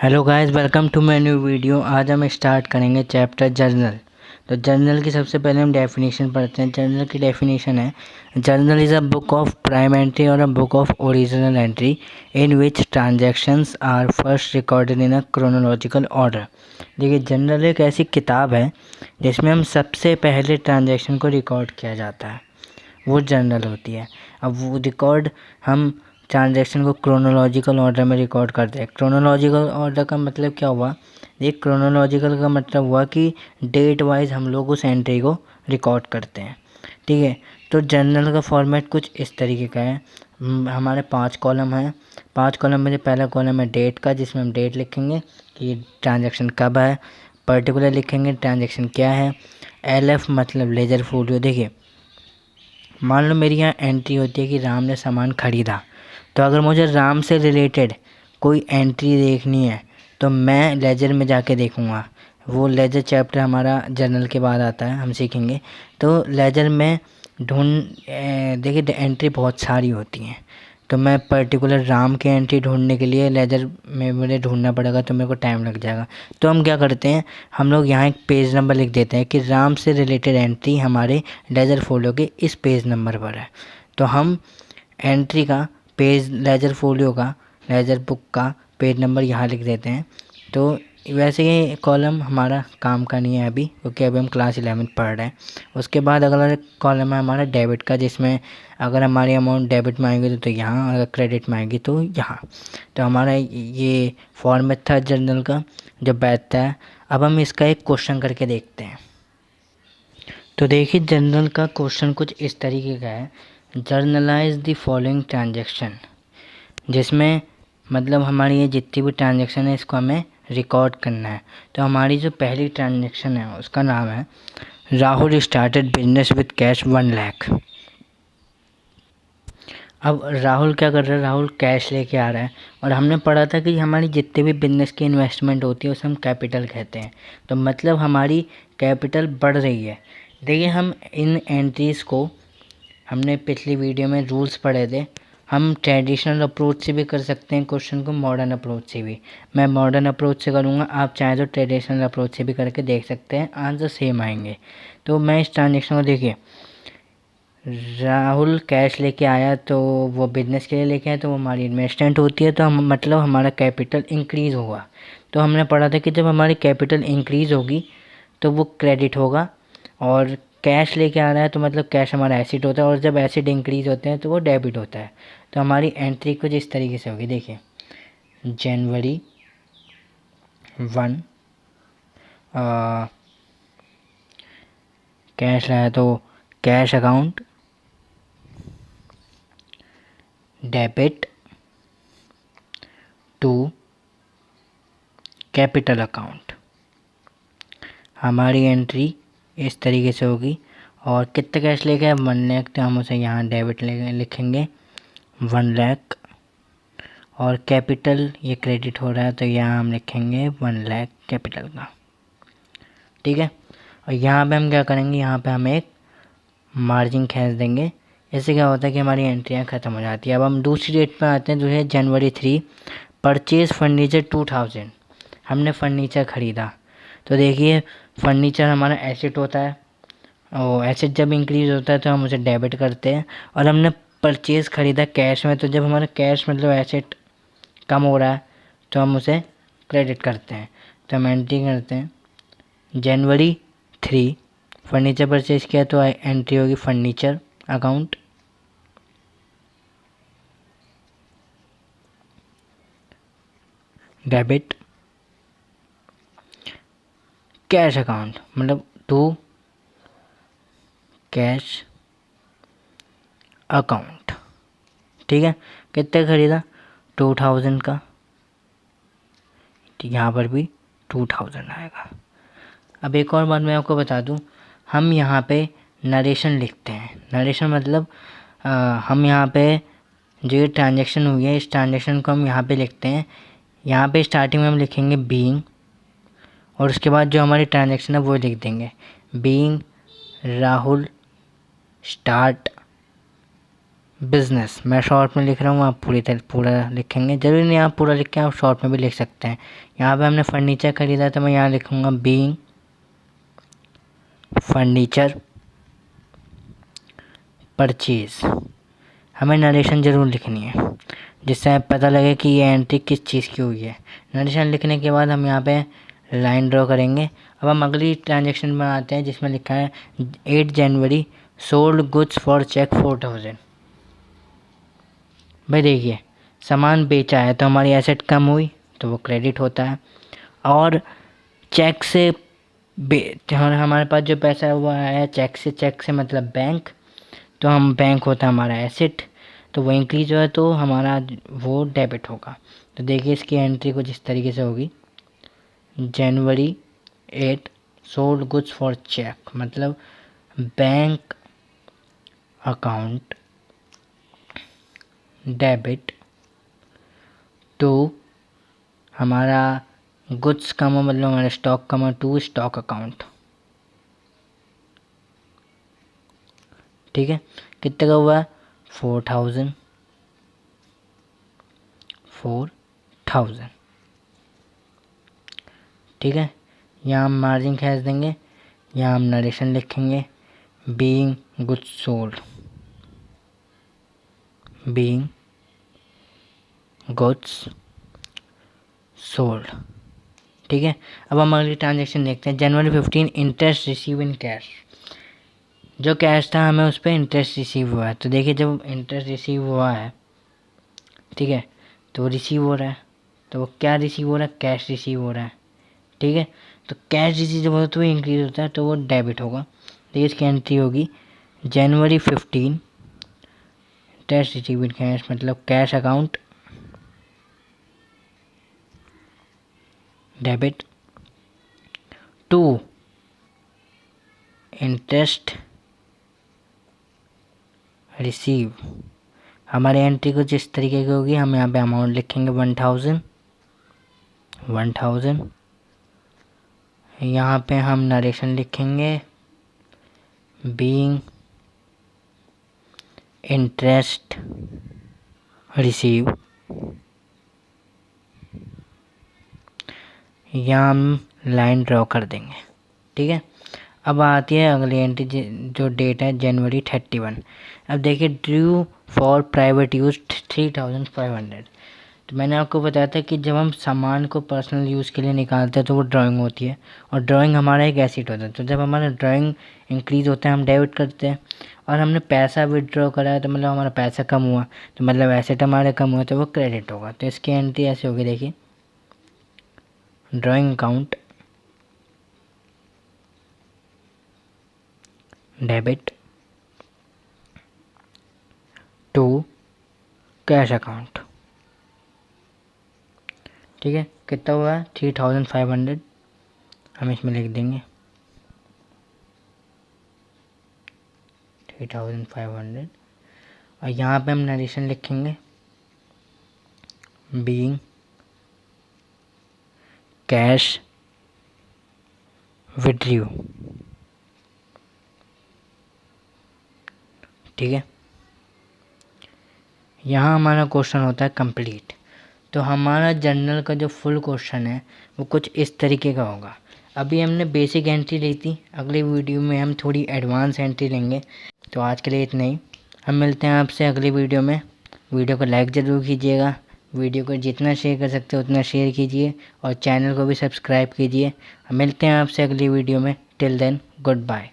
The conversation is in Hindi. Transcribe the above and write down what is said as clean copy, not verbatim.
Hello guys, welcome to my new video. आज हम स्टार्ट करेंगे चैप्टर जर्नल। तो जर्नल की सबसे पहले हम डेफिनेशन पढ़ते हैं। जर्नल की डेफिनेशन है, journal is a book of prime entry और a book of original entry in which transactions are first recorded in a chronological order. देखिए, जर्नल एक ऐसी किताब है जिसमें हम सबसे पहले ट्रांजैक्शन को रिकॉर्ड किया जाता है, वो जर्नल होती है। अब वो रिकॉर्ड हम ट्रांजैक्शन को क्रोनोलॉजिकल ऑर्डर में रिकॉर्ड करते हैं। क्रोनोलॉजिकल ऑर्डर का मतलब क्या हुआ? ये क्रोनोलॉजिकल का मतलब हुआ कि डेट वाइज हम लोग उस एंट्री को रिकॉर्ड करते हैं। ठीक है, तो जर्नल का फॉर्मेट कुछ इस तरीके का है। हमारे 5 कॉलम हैं। 5 कॉलम में जो पहला कॉलम है डेट का, जिसमें हम डेट लिखेंगे कि ट्रांजैक्शन कब है। पर्टिकुलर लिखेंगे ट्रांजैक्शन क्या है। LF मतलब लेजर फोलियो। देखिए, मान लो मेरी यहाँ एंट्री होती है कि राम ने सामान खरीदा, तो अगर मुझे राम से रिलेटेड कोई एंट्री देखनी है तो मैं लेजर में जाके देखूँगा। वो लेजर चैप्टर हमारा जर्नल के बाद आता है, हम सीखेंगे। तो लेजर में देखिए एंट्री बहुत सारी होती हैं, तो मैं पर्टिकुलर राम की एंट्री ढूंढने के लिए लेजर में मुझे ढूंढना पड़ेगा, तो मेरे को टाइम लग जाएगा। तो हम क्या करते हैं, हम लोग यहाँ एक पेज नंबर लिख देते हैं कि राम से रिलेटेड एंट्री हमारे लेजर फोलियो के इस पेज नंबर पर है। तो हम एंट्री का पेज, लेजर फोलियो का, लेजर बुक का पेज नंबर यहाँ लिख देते हैं। तो वैसे ये कॉलम हमारा काम का नहीं है अभी, क्योंकि अभी हम क्लास 11 पढ़ रहे हैं। उसके बाद अगला कॉलम है हमारा डेबिट का, जिसमें अगर हमारी अमाउंट डेबिट में आएगी तो यहाँ, अगर क्रेडिट में आएगी तो यहाँ। तो हमारा ये फॉर्मेट था जर्नल का जो बैठता है। अब हम इसका एक क्वेश्चन करके देखते हैं। तो देखिए, जर्नल का क्वेश्चन कुछ इस तरीके का है, जर्नलाइज द फॉलोइंग ट्रांजैक्शन, जिसमें मतलब हमारी ये जितनी भी ट्रांजैक्शन है इसको हमें रिकॉर्ड करना है। तो हमारी जो पहली ट्रांजैक्शन है उसका नाम है Rahul started business with cash 1 lakh. अब राहुल क्या कर रहा है, राहुल कैश लेके आ रहा है। और हमने पढ़ा था कि हमारी जितने भी बिजनेस की इन्वेस्टमेंट होती है उसे हम कैपिटल कहते हैं। तो मतलब हमारी कैपिटल बढ़ रही है। देखिए, हम इन एंट्रीज़ को, हमने पिछली वीडियो में रूल्स पढ़े थे, हम ट्रेडिशनल अप्रोच से भी कर सकते हैं क्वेश्चन को, मॉडर्न अप्रोच से भी। मैं मॉडर्न अप्रोच से करूँगा, आप चाहे तो ट्रेडिशनल अप्रोच से भी करके देख सकते हैं, आंसर सेम आएंगे। तो मैं इस ट्रांजेक्शन को, देखिए राहुल कैश लेके आया, तो वो बिजनेस के लिए लेके आया, तो वो हमारी इन्वेस्टमेंट होती है, तो हम मतलब हमारा कैपिटल इंक्रीज़ होगा। तो हमने पढ़ा था कि जब हमारी कैपिटल इंक्रीज़ होगी तो वो क्रेडिट होगा। और कैश लेके आ रहा है तो मतलब कैश हमारा एसिड होता है, और जब एसिड इंक्रीज़ होते हैं तो वो डेबिट होता है। तो हमारी एंट्री कुछ इस तरीके से होगी। देखिए, जनवरी 1 कैश लाया, तो cash account debit to capital account. हमारी एंट्री इस तरीके से होगी। और कितना कैश लेके आए, 1 लाख, तो हम उसे यहाँ डेबिट लिखेंगे 1 लाख। और कैपिटल ये क्रेडिट हो रहा है, तो यहाँ हम लिखेंगे 1 लाख कैपिटल का। ठीक है, और यहाँ पे हम क्या करेंगे, यहाँ पे हम एक मार्जिन खींच देंगे। इससे क्या होता है कि हमारी एंट्रियाँ ख़त्म हो जाती है। अब हम दूसरी डेट पे आते हैं, जो है जनवरी 3, परचेज़ फर्नीचर 2000। हमने फर्नीचर ख़रीदा। तो देखिए, फर्नीचर हमारा एसेट होता है, और एसेट जब इंक्रीज़ होता है तो हम उसे डेबिट करते हैं। और हमने परचेज़ ख़रीदा कैश में, तो जब हमारा कैश मतलब एसेट कम हो रहा है तो हम उसे क्रेडिट करते हैं। तो हम एंट्री करते हैं जनवरी 3 फर्नीचर परचेज़ किया, तो एंट्री होगी furniture account. Debit cash account मतलब टू कैश अकाउंट। ठीक है, कितने ख़रीदा, 2000 का, ठीक, यहाँ पर भी 2000 आएगा। अब एक और बात मैं आपको बता दूँ, हम यहाँ पे नरेशन लिखते हैं। नरेशन मतलब हम यहाँ पे जो ये ट्रांजैक्शन हुई है, इस ट्रांजैक्शन को हम यहाँ पे लिखते हैं। यहाँ पे स्टार्टिंग में हम लिखेंगे बीइंग, और उसके बाद जो हमारी ट्रांजैक्शन है वो लिख देंगे बीइंग राहुल स्टार्ट बिजनेस, मैं शॉर्ट में लिख रहा हूँ, आप पूरा लिखेंगे, ज़रूरी नहीं आप पूरा लिख के आप शॉर्ट में भी लिख सकते हैं। यहाँ पे हमने फर्नीचर खरीदा तो मैं यहाँ लिखूँगा बीइंग फर्नीचर परचेज। हमें नरेशन ज़रूर लिखनी है जिससे हमें पता लगे कि ये एंट्री किस चीज़ की हुई है। नरेशन लिखने के बाद हम यहाँ पे लाइन ड्रॉ करेंगे। अब हम अगली ट्रांजैक्शन बनाते हैं जिसमें लिखा है 8 जनवरी सोल्ड गुड्स फॉर चेक 4000। भाई देखिए, सामान बेचा है तो हमारी एसेट कम हुई तो वो क्रेडिट होता है, और चेक से हमारे पास जो पैसा है वो आया चेक से मतलब बैंक, तो हम बैंक होता है हमारा एसेट, तो वो इंक्रीज हुआ तो हमारा वो डेबिट होगा। तो देखिए इसकी एंट्री कुछ इस तरीके से होगी, जनवरी 8 सोल्ड गुड्स फॉर चेक, मतलब बैंक अकाउंट डेबिट टू हमारा गुड्स कमा मतलब हमारा स्टॉक कमा टू स्टॉक अकाउंट। ठीक है, कितने का हुआ? 4000। ठीक है, यहाँ हम मार्जिन खींच देंगे, यहाँ हम नरेशन लिखेंगे being goods sold, being goods sold. ठीक है, अब हम अगली ट्रांजेक्शन देखते हैं। जनवरी 15 इंटरेस्ट रिसीव इन कैश, जो कैश था हमें उस पर इंटरेस्ट रिसीव हुआ है। तो देखिए जब इंटरेस्ट रिसीव हुआ है, ठीक है, तो वो रिसीव हो रहा है, तो वो क्या रिसीव हो रहा है? कैश रिसीव हो रहा है। ठीक है, तो कैश रिसीव जब होता है वो इंक्रीज होता है तो वो डेबिट होगा। देखिए इसकी एंट्री होगी जनवरी 15 इंटरेस्ट रिसीव इन कैश, मतलब cash account debit to interest receive. हमारी एंट्री कुछ इस तरीके की होगी, हम यहाँ पे अमाउंट लिखेंगे 1000। यहाँ पे हम नरेशन लिखेंगे बीइंग इंटरेस्ट रिसीव। यहाँ हम लाइन ड्रॉ कर देंगे। ठीक है, अब आती है अगली एंट्री जो डेट है जनवरी 31। अब देखिए ड्यू फॉर प्राइवेट यूज़ 3500। तो मैंने आपको बताया था कि जब हम सामान को पर्सनल यूज़ के लिए निकालते हैं तो वो ड्राइंग होती है, और ड्राइंग हमारा एक एसेट होता है। तो जब हमारा ड्राइंग इंक्रीज़ होता है हम डेबिट करते हैं, और हमने पैसा विड्रॉ करा है तो मतलब हमारा पैसा कम हुआ तो मतलब एसेट हमारे कम हुआ तो वो क्रेडिट होगा। तो इसकी एंट्री ऐसे होगी, देखिए drawing account debit to cash account. ठीक है, कितना हुआ है? 3500, हम इसमें लिख देंगे 3500, और यहाँ पे हम नरेशन लिखेंगे बीइंग कैश विड्रू। ठीक है, यहाँ हमारा क्वेश्चन होता है कंप्लीट। तो हमारा जर्नल का जो फुल क्वेश्चन है वो कुछ इस तरीके का होगा। अभी हमने बेसिक एंट्री ली थी, अगली वीडियो में हम थोड़ी एडवांस एंट्री लेंगे। तो आज के लिए इतना ही, हम मिलते हैं आपसे अगली वीडियो में। वीडियो को लाइक ज़रूर कीजिएगा, वीडियो को जितना शेयर कर सकते हो उतना शेयर कीजिए, और चैनल को भी सब्सक्राइब कीजिए। मिलते हैं आपसे अगली वीडियो में। Till then good bye.